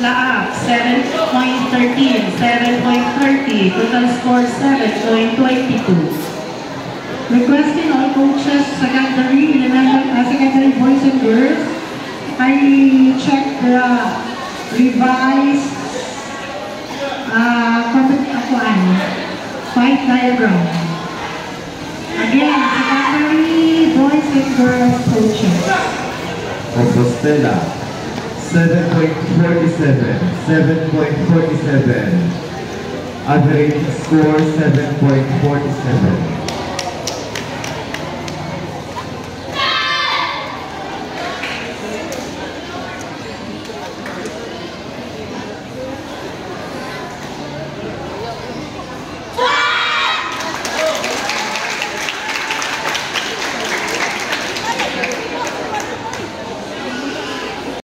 Laak, 7.13, 7.30, total score 7.22. Requesting all coaches, secondary boys and girls, I check the revised fight diagram. Again, secondary boys and girls coaches. Compostela, 7.47, 7.47. Average score 7.47.